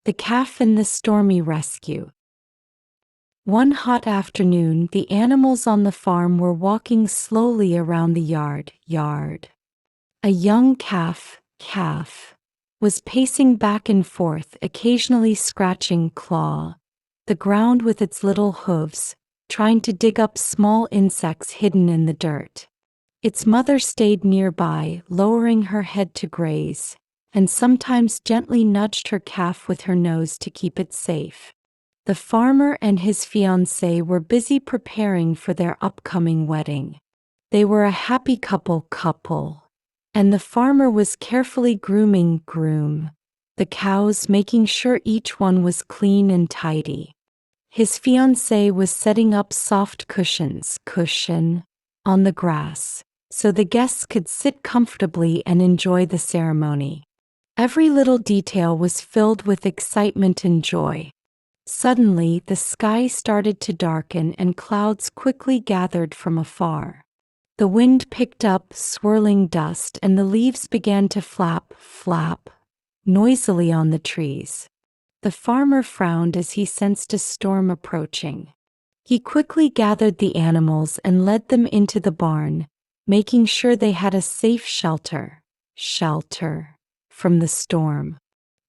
The Calf and the Stormy Rescue. One hot afternoon, the animals on the farm were walking slowly around the yard. A young calf was pacing back and forth, occasionally scratching the ground with its little hooves, trying to dig up small insects hidden in the dirt. Its mother stayed nearby, lowering her head to graze, and sometimes gently nudged her calf with her nose to keep it safe. The farmer and his fiancée were busy preparing for their upcoming wedding. They were a happy couple, and the farmer was carefully grooming the cows, making sure each one was clean and tidy. His fiancée was setting up soft cushions on the grass, so the guests could sit comfortably and enjoy the ceremony. Every little detail was filled with excitement and joy. Suddenly, the sky started to darken and clouds quickly gathered from afar. The wind picked up, swirling dust, and the leaves began to flap noisily on the trees. The farmer frowned as he sensed a storm approaching. He quickly gathered the animals and led them into the barn, making sure they had a safe shelter from the storm.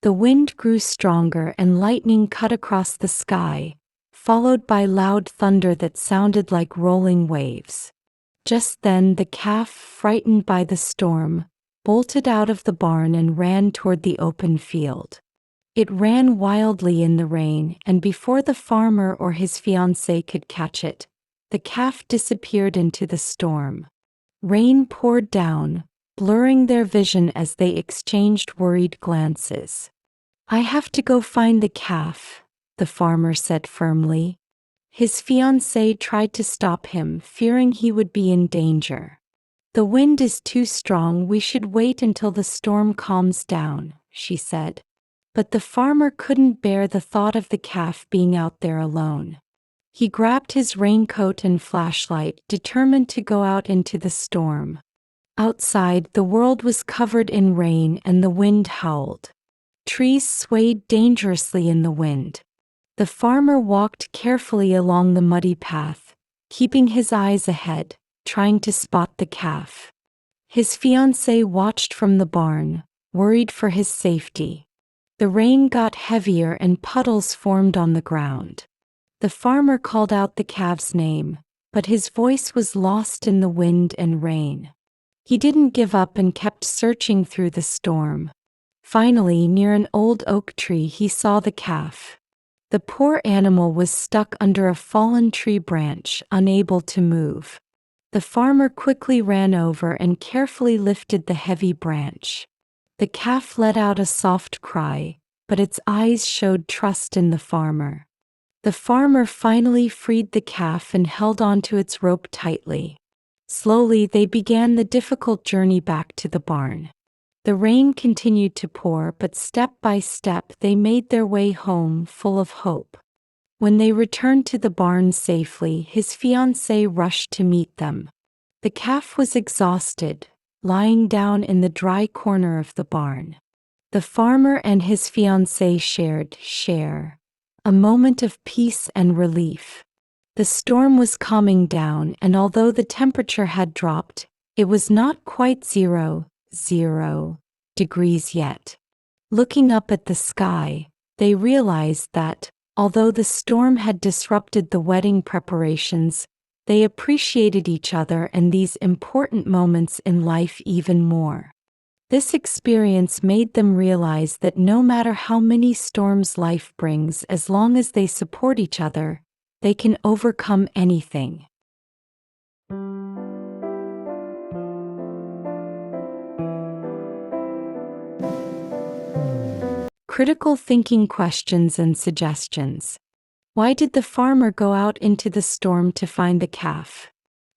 The wind grew stronger and lightning cut across the sky, followed by loud thunder that sounded like rolling waves. Just then the calf, frightened by the storm, bolted out of the barn and ran toward the open field. It ran wildly in the rain, and before the farmer or his fiancée could catch it, the calf disappeared into the storm. Rain poured down, blurring their vision as they exchanged worried glances. "I have to go find the calf," the farmer said firmly. His fiancée tried to stop him, fearing he would be in danger. "The wind is too strong, we should wait until the storm calms down," she said. But the farmer couldn't bear the thought of the calf being out there alone. He grabbed his raincoat and flashlight, determined to go out into the storm. Outside, the world was covered in rain and the wind howled. Trees swayed dangerously in the wind. The farmer walked carefully along the muddy path, keeping his eyes ahead, trying to spot the calf. His fiancée watched from the barn, worried for his safety. The rain got heavier and puddles formed on the ground. The farmer called out the calf's name, but his voice was lost in the wind and rain. He didn't give up and kept searching through the storm. Finally, near an old oak tree, he saw the calf. The poor animal was stuck under a fallen tree branch, unable to move. The farmer quickly ran over and carefully lifted the heavy branch. The calf let out a soft cry, but its eyes showed trust in the farmer. The farmer finally freed the calf and held onto its rope tightly. Slowly, they began the difficult journey back to the barn. The rain continued to pour, but step by step they made their way home, full of hope. When they returned to the barn safely, his fiancée rushed to meet them. The calf was exhausted, lying down in the dry corner of the barn. The farmer and his fiancée shared a moment of peace and relief. The storm was calming down, and although the temperature had dropped, it was not quite zero degrees yet. Looking up at the sky, they realized that, although the storm had disrupted the wedding preparations, they appreciated each other and these important moments in life even more. This experience made them realize that no matter how many storms life brings, as long as they support each other, they can overcome anything. Critical thinking questions and suggestions. Why did the farmer go out into the storm to find the calf?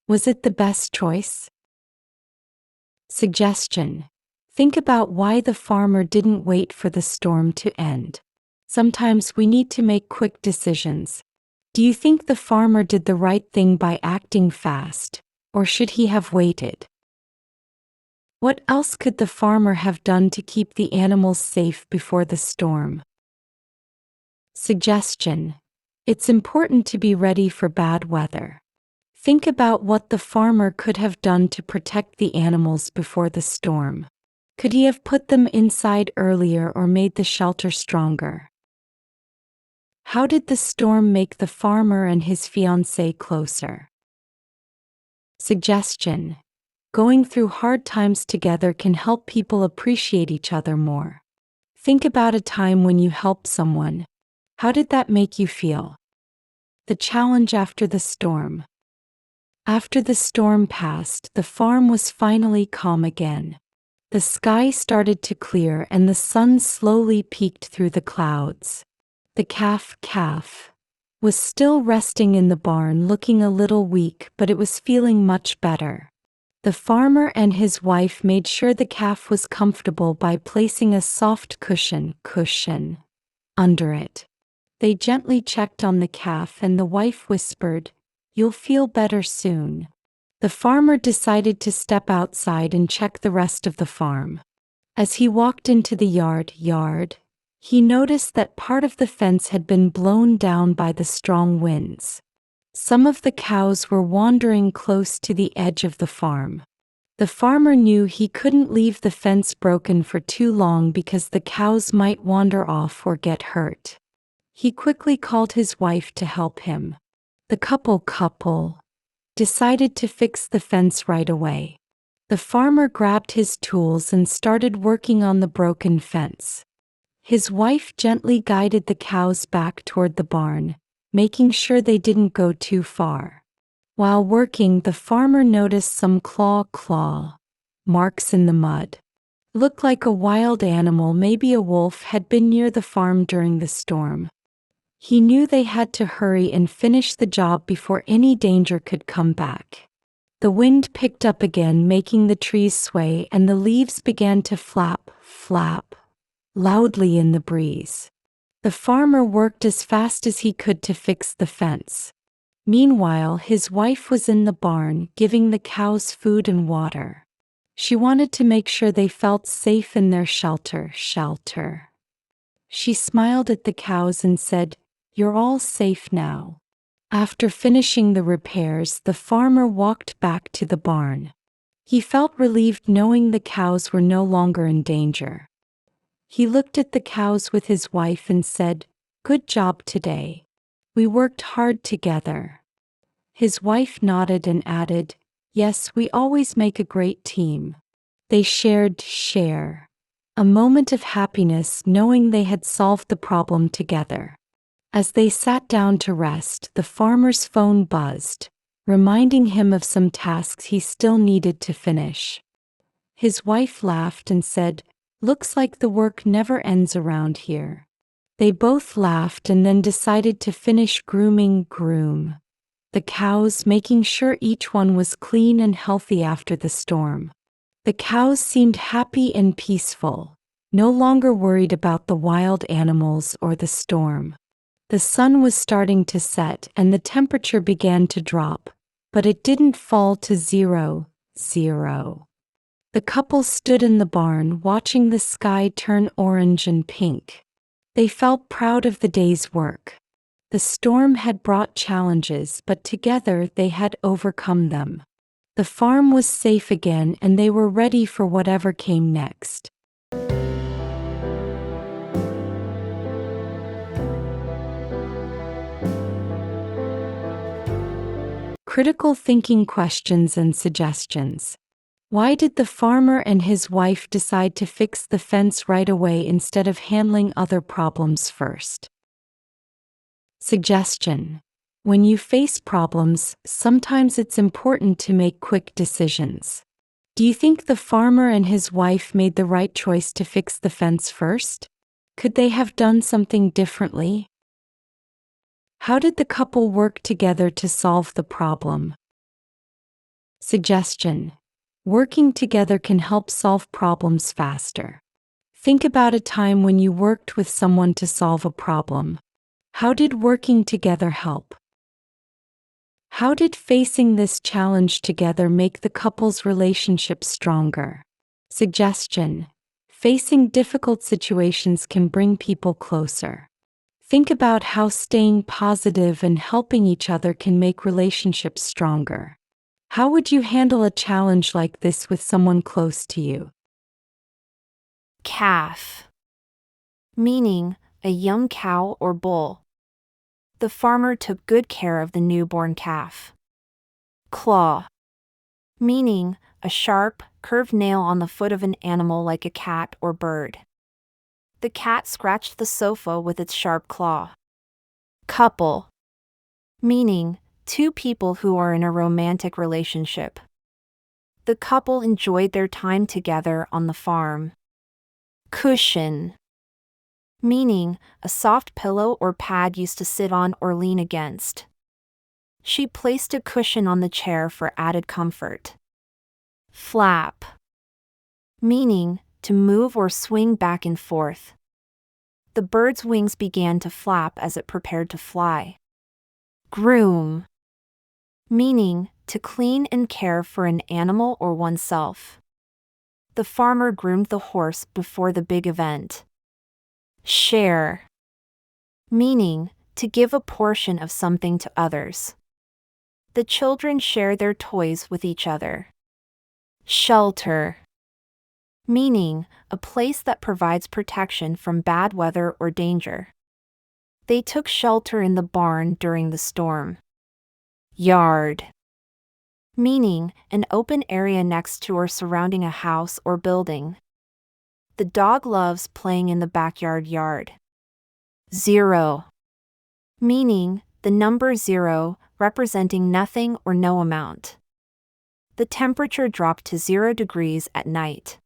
Was it the best choice? Suggestion. Think about why the farmer didn't wait for the storm to end. Sometimes we need to make quick decisions. Do you think the farmer did the right thing by acting fast, or should he have waited? What else could the farmer have done to keep the animals safe before the storm? Suggestion: it's important to be ready for bad weather. Think about what the farmer could have done to protect the animals before the storm. Could he have put them inside earlier or made the shelter stronger? How did the storm make the farmer and his fiancée closer? Suggestion: going through hard times together can help people appreciate each other more. Think about a time when you helped someone. How did that make you feel? The challenge after the storm. After the storm passed, the farm was finally calm again. The sky started to clear and the sun slowly peeked through the clouds. The calf was still resting in the barn, looking a little weak, but it was feeling much better. The farmer and his wife made sure the calf was comfortable by placing a soft cushion under it. They gently checked on the calf and the wife whispered, "You'll feel better soon." The farmer decided to step outside and check the rest of the farm. As he walked into the yard, he noticed that part of the fence had been blown down by the strong winds. Some of the cows were wandering close to the edge of the farm. The farmer knew he couldn't leave the fence broken for too long because the cows might wander off or get hurt. He quickly called his wife to help him. The couple decided to fix the fence right away. The farmer grabbed his tools and started working on the broken fence. His wife gently guided the cows back toward the barn, making sure they didn't go too far. While working, the farmer noticed some claw marks in the mud. Looked like a wild animal, maybe a wolf, had been near the farm during the storm. He knew they had to hurry and finish the job before any danger could come back. The wind picked up again, making the trees sway, and the leaves began to flap loudly in the breeze. The farmer worked as fast as he could to fix the fence. Meanwhile, his wife was in the barn, giving the cows food and water. She wanted to make sure they felt safe in their shelter. She smiled at the cows and said, "You're all safe now." After finishing the repairs, the farmer walked back to the barn. He felt relieved knowing the cows were no longer in danger. He looked at the cows with his wife and said, "Good job today. We worked hard together." His wife nodded and added, "Yes, we always make a great team." They shared a moment of happiness knowing they had solved the problem together. As they sat down to rest, the farmer's phone buzzed, reminding him of some tasks he still needed to finish. His wife laughed and said, "Looks like the work never ends around here." They both laughed and then decided to finish grooming the cows, making sure each one was clean and healthy after the storm. The cows seemed happy and peaceful, no longer worried about the wild animals or the storm. The sun was starting to set and the temperature began to drop, but it didn't fall to zero. The couple stood in the barn watching the sky turn orange and pink. They felt proud of the day's work. The storm had brought challenges, but together they had overcome them. The farm was safe again and they were ready for whatever came next. Critical thinking questions and suggestions. Why did the farmer and his wife decide to fix the fence right away instead of handling other problems first? Suggestion: when you face problems, sometimes it's important to make quick decisions. Do you think the farmer and his wife made the right choice to fix the fence first? Could they have done something differently? How did the couple work together to solve the problem? Suggestion: working together can help solve problems faster. Think about a time when you worked with someone to solve a problem. How did working together help? How did facing this challenge together make the couple's relationship stronger? Suggestion: facing difficult situations can bring people closer. Think about how staying positive and helping each other can make relationships stronger. How would you handle a challenge like this with someone close to you? Calf, meaning a young cow or bull. The farmer took good care of the newborn calf. Claw, meaning a sharp, curved nail on the foot of an animal like a cat or bird. The cat scratched the sofa with its sharp claw. Couple, meaning two people who are in a romantic relationship. The couple enjoyed their time together on the farm. Cushion, meaning a soft pillow or pad used to sit on or lean against. She placed a cushion on the chair for added comfort. Flap, meaning to move or swing back and forth. The bird's wings began to flap as it prepared to fly. Groom, meaning to clean and care for an animal or oneself. The farmer groomed the horse before the big event. Share, meaning to give a portion of something to others. The children share their toys with each other. Shelter, meaning a place that provides protection from bad weather or danger. They took shelter in the barn during the storm. Yard, meaning an open area next to or surrounding a house or building. The dog loves playing in the backyard yard. Zero, meaning the number 0, representing nothing or no amount. The temperature dropped to 0 degrees at night.